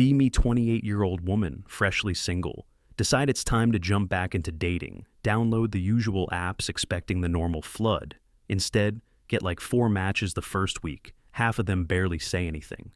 Be me 28-year-old woman, freshly single. Decide it's time to jump back into dating. Download the usual apps expecting the normal flood. Instead, get like 4 matches the first week. Half of them barely say anything.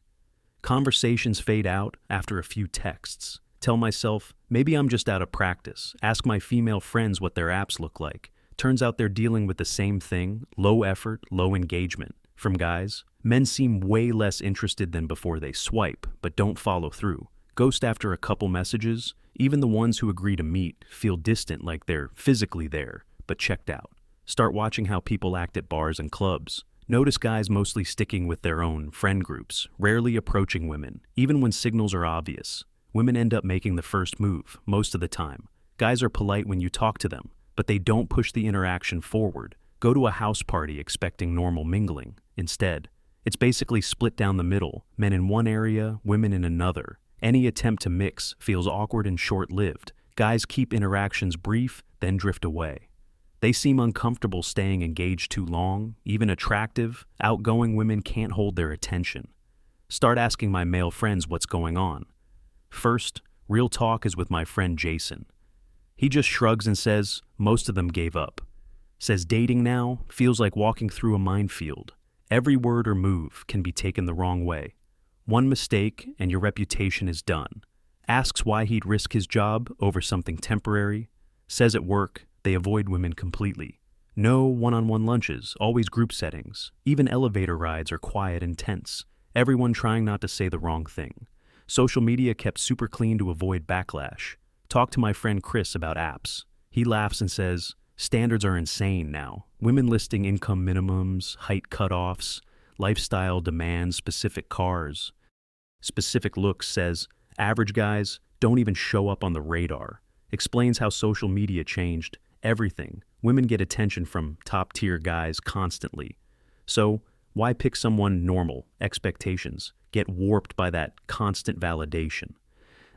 Conversations fade out after a few texts. Tell myself, maybe I'm just out of practice. Ask my female friends what their apps look like. Turns out they're dealing with the same thing, low effort, low engagement. From guys, men seem way less interested than before they swipe, but don't follow through. Ghost after a couple messages. Even the ones who agree to meet feel distant, like they're physically there, but checked out. Start watching how people act at bars and clubs. Notice guys mostly sticking with their own friend groups, rarely approaching women, even when signals are obvious. Women end up making the first move, most of the time. Guys are polite when you talk to them, but they don't push the interaction forward. Go to a house party expecting normal mingling. Instead, it's basically split down the middle, men in one area, women in another. Any attempt to mix feels awkward and short-lived. Guys keep interactions brief, then drift away. They seem uncomfortable staying engaged too long. Even attractive, outgoing women can't hold their attention. Start asking my male friends what's going on. First, real talk is with my friend Jason. He just shrugs and says most of them gave up. Says dating now feels like walking through a minefield. Every word or move can be taken the wrong way. One mistake and your reputation is done. Asks why he'd risk his job over something temporary. Says at work they avoid women completely. No one-on-one lunches, always group settings. Even elevator rides are quiet and tense. Everyone trying not to say the wrong thing. Social media kept super clean to avoid backlash. Talk to my friend Chris about apps. He laughs and says, standards are insane now. Women listing income minimums, height cutoffs, lifestyle demands, specific cars. Specific looks. Says, average guys don't even show up on the radar. Explains how social media changed everything. Women get attention from top-tier guys constantly. So, why pick someone normal? Expectations get warped by that constant validation.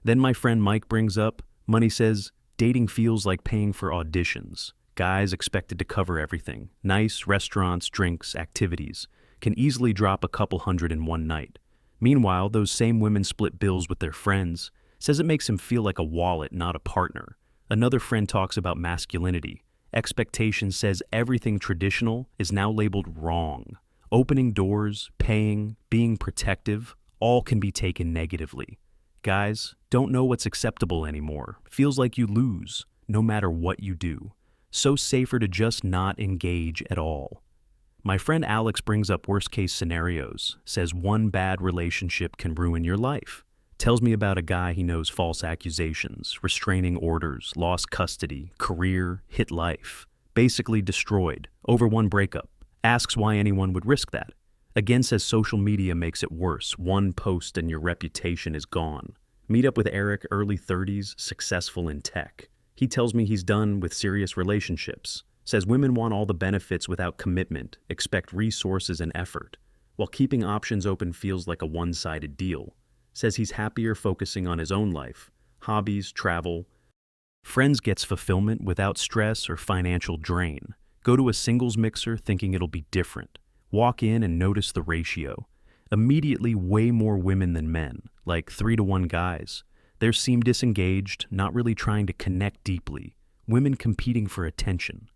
Then my friend Mike brings up, money. Says, dating feels like paying for auditions. Guys expected to cover everything. Nice restaurants, drinks, activities. Can easily drop a couple hundred in one night. Meanwhile, those same women split bills with their friends. Says it makes him feel like a wallet, not a partner. Another friend talks about masculinity. Expectation. Says everything traditional is now labeled wrong. Opening doors, paying, being protective, all can be taken negatively. Guys don't know what's acceptable anymore. Feels like you lose, no matter what you do. So safer to just not engage at all. My friend Alex brings up worst-case scenarios. Says one bad relationship can ruin your life. Tells me about a guy he knows false accusations, restraining orders, lost custody, career, hit life. Basically destroyed, over one breakup. Asks why anyone would risk that. Again says social media makes it worse. One post and your reputation is gone. Meet up with Eric, early 30s, successful in tech. He tells me he's done with serious relationships. Says women want all the benefits without commitment, expect resources and effort. While keeping options open feels like a one-sided deal. Says he's happier focusing on his own life, hobbies, travel. Friends gets fulfillment without stress or financial drain. Go to a singles mixer thinking it'll be different. Walk in and notice the ratio. Immediately way more women than men, like 3-to-1 guys. They seem disengaged, not really trying to connect deeply. Women competing for attention.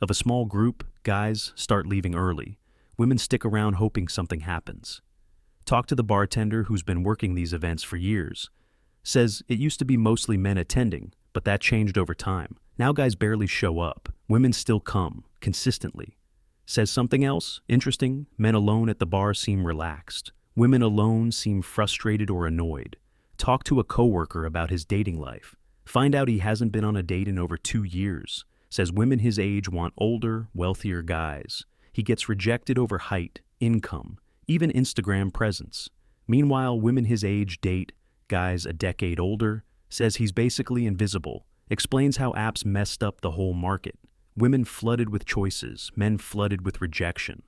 Of a small group, guys start leaving early. Women stick around hoping something happens. Talk to the bartender who's been working these events for years. Says it used to be mostly men attending, but that changed over time. Now guys barely show up. Women still come, consistently. Says something else interesting. Men alone at the bar seem relaxed. Women alone seem frustrated or annoyed. Talk to a coworker about his dating life. Find out he hasn't been on a date in over 2 years. Says women his age want older, wealthier guys. He gets rejected over height, income, even Instagram presence. Meanwhile, women his age date guys a decade older. Says he's basically invisible. Explains how apps messed up the whole market. Women flooded with choices, men flooded with rejection.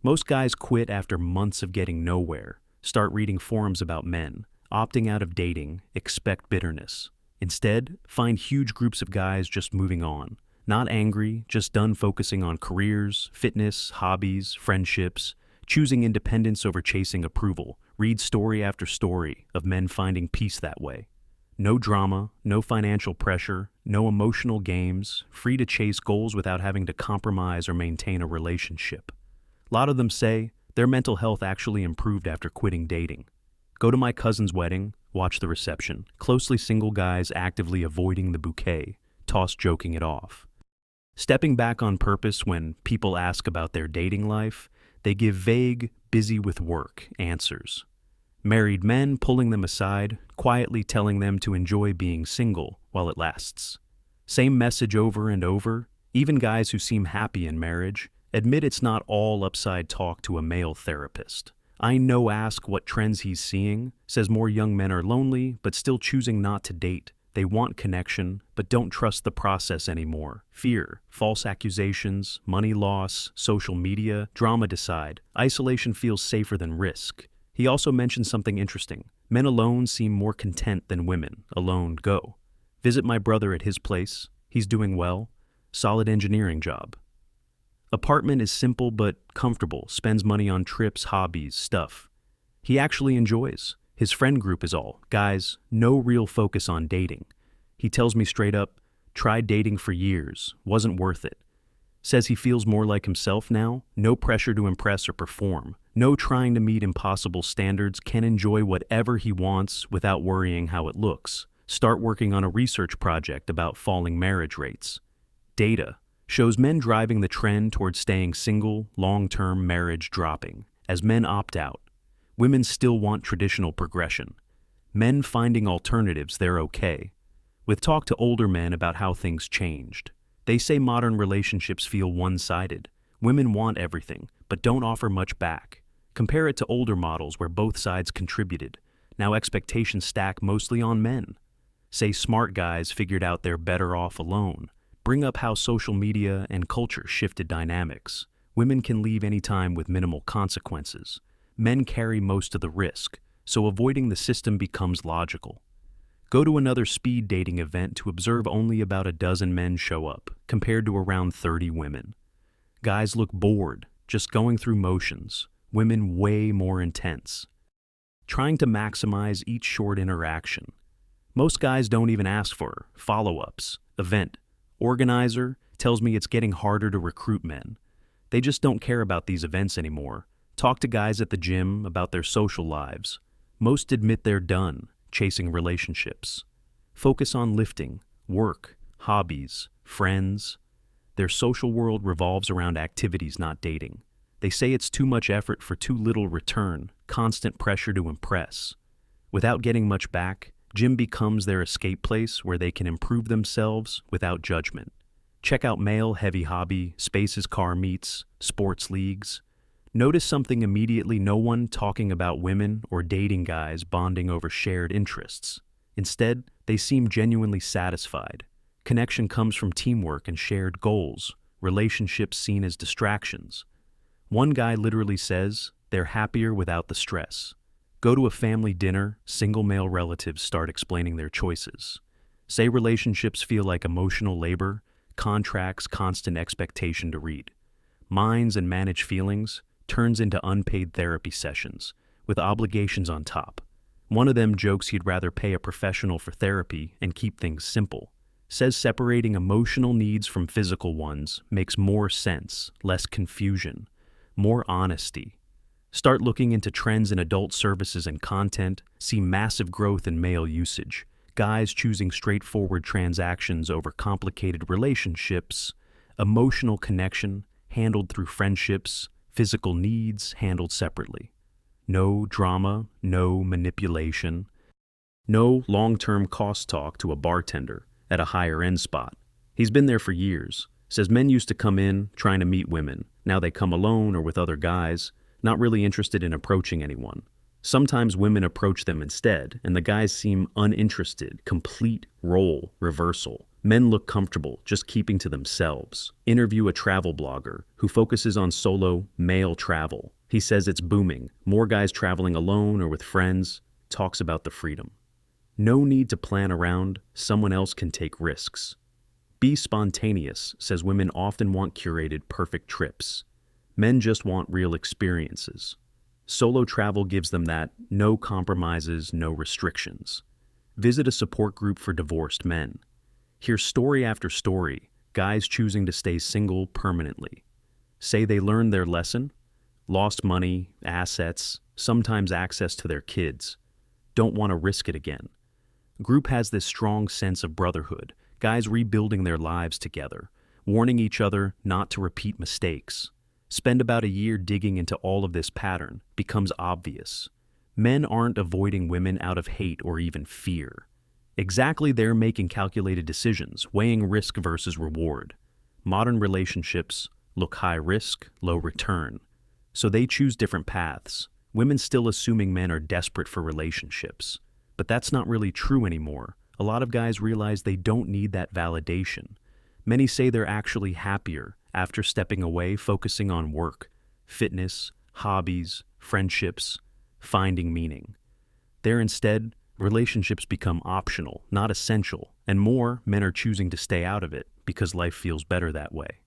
Most guys quit after months of getting nowhere. Start reading forums about men. Opting out of dating, expect bitterness. Instead, find huge groups of guys just moving on. Not angry, just done focusing on careers, fitness, hobbies, friendships, choosing independence over chasing approval. Read story after story of men finding peace that way. No drama, no financial pressure, no emotional games, free to chase goals without having to compromise or maintain a relationship. A lot of them say their mental health actually improved after quitting dating. Go to my cousin's wedding, watch the reception. Closely single guys actively avoiding the bouquet, toss joking it off. Stepping back on purpose when people ask about their dating life, they give vague, busy with work answers. Married men pulling them aside, quietly telling them to enjoy being single while it lasts. Same message over and over. Even guys who seem happy in marriage admit it's not all upside talk to a male therapist. I know ask what trends he's seeing, says more young men are lonely but still choosing not to date. They want connection, but don't trust the process anymore. Fear, false accusations, money loss, social media, drama decide. Isolation feels safer than risk. He also mentioned something interesting. Men alone seem more content than women. Alone go. Visit my brother at his place. He's doing well. Solid engineering job. Apartment is simple but comfortable. Spends money on trips, hobbies, stuff he actually enjoys. His friend group is all guys, no real focus on dating. He tells me straight up, tried dating for years, wasn't worth it. Says he feels more like himself now, no pressure to impress or perform, no trying to meet impossible standards, can enjoy whatever he wants without worrying how it looks. Start working on a research project about falling marriage rates. Data shows men driving the trend towards staying single, long-term marriage dropping. As men opt out, women still want traditional progression. Men finding alternatives they're okay. With talk to older men about how things changed. They say modern relationships feel one-sided. Women want everything, but don't offer much back. Compare it to older models where both sides contributed. Now expectations stack mostly on men. Say smart guys figured out they're better off alone. Bring up how social media and culture shifted dynamics. Women can leave anytime with minimal consequences. Men carry most of the risk, so avoiding the system becomes logical. Go to another speed dating event to observe only about a dozen men show up, compared to around 30 women. Guys look bored, just going through motions. Women way more intense. Trying to maximize each short interaction. Most guys don't even ask for follow-ups. Event organizer tells me it's getting harder to recruit men. They just don't care about these events anymore. Talk to guys at the gym about their social lives. Most admit they're done chasing relationships. Focus on lifting, work, hobbies, friends. Their social world revolves around activities, not dating. They say it's too much effort for too little return, constant pressure to impress. Without getting much back, gym becomes their escape place where they can improve themselves without judgment. Check out male heavy hobby, spaces, car meets, sports leagues. Notice something immediately: no one talking about women or dating guys bonding over shared interests. Instead, they seem genuinely satisfied. Connection comes from teamwork and shared goals, relationships seen as distractions. One guy literally says they're happier without the stress. Go to a family dinner, single male relatives start explaining their choices. Say relationships feel like emotional labor, contracts, constant expectation to read. Minds and manage feelings turns into unpaid therapy sessions, with obligations on top. One of them jokes he'd rather pay a professional for therapy and keep things simple. Says separating emotional needs from physical ones makes more sense, less confusion, more honesty. Start looking into trends in adult services and content, see massive growth in male usage. Guys choosing straightforward transactions over complicated relationships, emotional connection handled through friendships, physical needs handled separately. No drama, no manipulation, no long-term cost talk to a bartender at a higher-end spot. He's been there for years. Says men used to come in trying to meet women. Now they come alone or with other guys, not really interested in approaching anyone. Sometimes women approach them instead, and the guys seem uninterested. Complete role reversal. Men look comfortable just keeping to themselves. Interview a travel blogger who focuses on solo male travel. He says it's booming. More guys traveling alone or with friends. Talks about the freedom. No need to plan around. Someone else can take risks. Be spontaneous, says women often want curated, perfect trips. Men just want real experiences. Solo travel gives them that no compromises, no restrictions. Visit a support group for divorced men. Hear story after story, guys choosing to stay single permanently. Say they learned their lesson, lost money, assets, sometimes access to their kids. Don't want to risk it again. Group has this strong sense of brotherhood, guys rebuilding their lives together, warning each other not to repeat mistakes. Spend about a year digging into all of this pattern, becomes obvious. Men aren't avoiding women out of hate or even fear. Exactly, they're making calculated decisions, weighing risk versus reward. Modern relationships look high risk, low return. So they choose different paths. Women still assuming men are desperate for relationships. But that's not really true anymore. A lot of guys realize they don't need that validation. Many say they're actually happier after stepping away, focusing on work, fitness, hobbies, friendships, finding meaning. There instead, relationships become optional, not essential, and more men are choosing to stay out of it because life feels better that way.